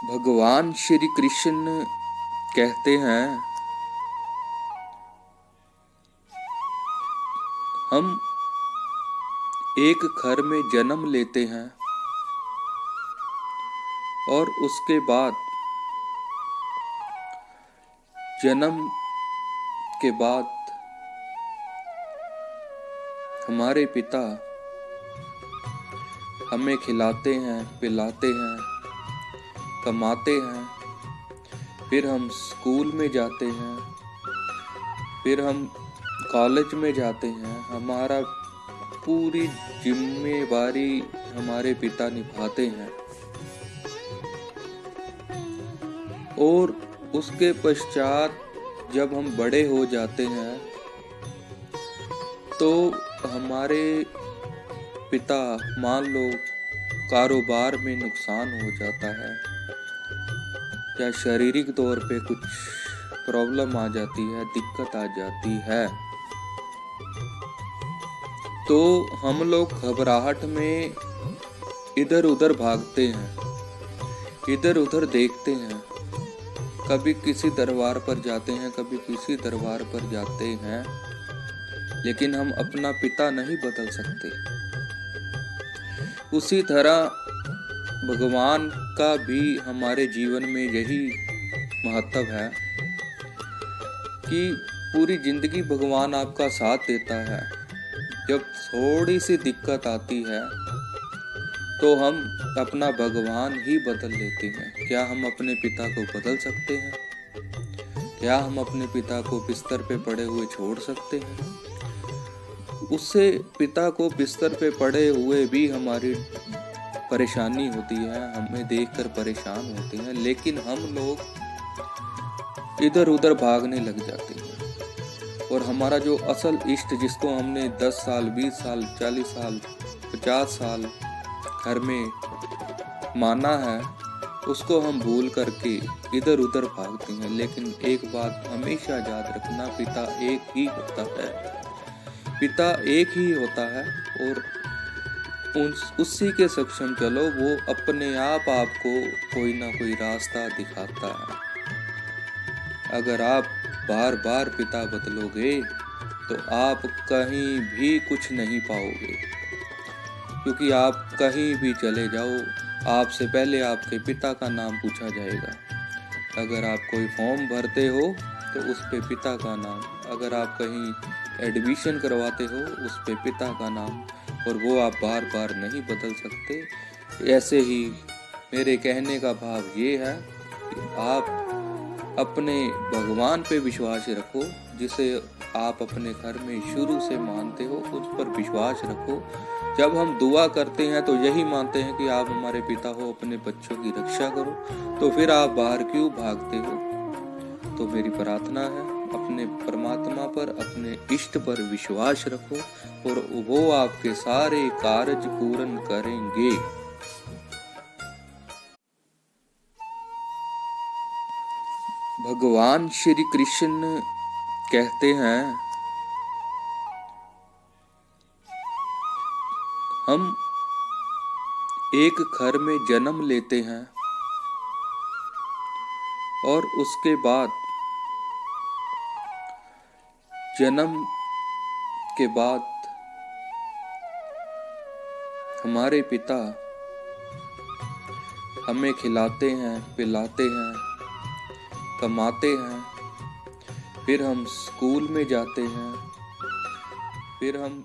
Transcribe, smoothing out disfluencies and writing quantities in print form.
भगवान श्री कृष्ण कहते हैं, हम एक घर में जन्म लेते हैं और उसके बाद जन्म के बाद हमारे पिता हमें खिलाते हैं, पिलाते हैं, कमाते हैं, फिर हम स्कूल में जाते हैं, फिर हम कॉलेज में जाते हैं। हमारा पूरी जिम्मेवारी हमारे पिता निभाते हैं और उसके पश्चात जब हम बड़े हो जाते हैं तो हमारे पिता मान लो कारोबार में नुकसान हो जाता है या शारीरिक तौर पे कुछ प्रॉब्लम आ जाती है, दिक्कत आ जाती है, तो हम लोग घबराहट में इधर उधर भागते हैं, इधर उधर देखते हैं। कभी किसी दरबार पर जाते हैं, कभी किसी दरबार पर जाते हैं, लेकिन हम अपना पिता नहीं बदल सकते। उसी तरह भगवान का भी हमारे जीवन में यही महत्व है कि पूरी जिंदगी भगवान आपका साथ देता है। जब थोड़ी सी दिक्कत आती है तो हम अपना भगवान ही बदल लेते हैं। क्या हम अपने पिता को बदल सकते हैं? क्या हम अपने पिता को बिस्तर पे पड़े हुए छोड़ सकते हैं? उससे पिता को बिस्तर पे पड़े हुए भी हमारी परेशानी होती है, हमें देखकर परेशान होते हैं, लेकिन हम लोग इधर उधर भागने लग जाते हैं और हमारा जो असल इष्ट, जिसको हमने 10 साल, 20 साल, 40 साल, 50 साल घर में माना है, उसको हम भूल करके इधर उधर भागते हैं। लेकिन एक बात हमेशा याद रखना, पिता एक ही होता है, पिता एक ही होता है और उसी के सक्षम चलो, वो अपने आप आपको कोई ना कोई रास्ता दिखाता है। अगर आप बार बार पिता बदलोगे तो आप कहीं भी कुछ नहीं पाओगे, क्योंकि आप कहीं भी चले जाओ, आपसे पहले आपके पिता का नाम पूछा जाएगा। अगर आप कोई फॉर्म भरते हो तो उस पे पिता का नाम, अगर आप कहीं एडमिशन करवाते हो उस पे पिता का नाम, और वो आप बार बार नहीं बदल सकते। ऐसे ही मेरे कहने का भाव ये है कि आप अपने भगवान पे विश्वास रखो, जिसे आप अपने घर में शुरू से मानते हो, उस पर विश्वास रखो। जब हम दुआ करते हैं तो यही मानते हैं कि आप हमारे पिता हो, अपने बच्चों की रक्षा करो, तो फिर आप बाहर क्यों भागते हो? तो मेरी प्रार्थना है, अपने परमात्मा पर, अपने इष्ट पर विश्वास रखो और वो आपके सारे कार्य पूर्ण करेंगे। भगवान श्री कृष्ण कहते हैं, हम एक घर में जन्म लेते हैं और उसके बाद जन्म के बाद हमारे पिता हमें खिलाते हैं, पिलाते हैं, कमाते हैं, फिर हम स्कूल में जाते हैं, फिर हम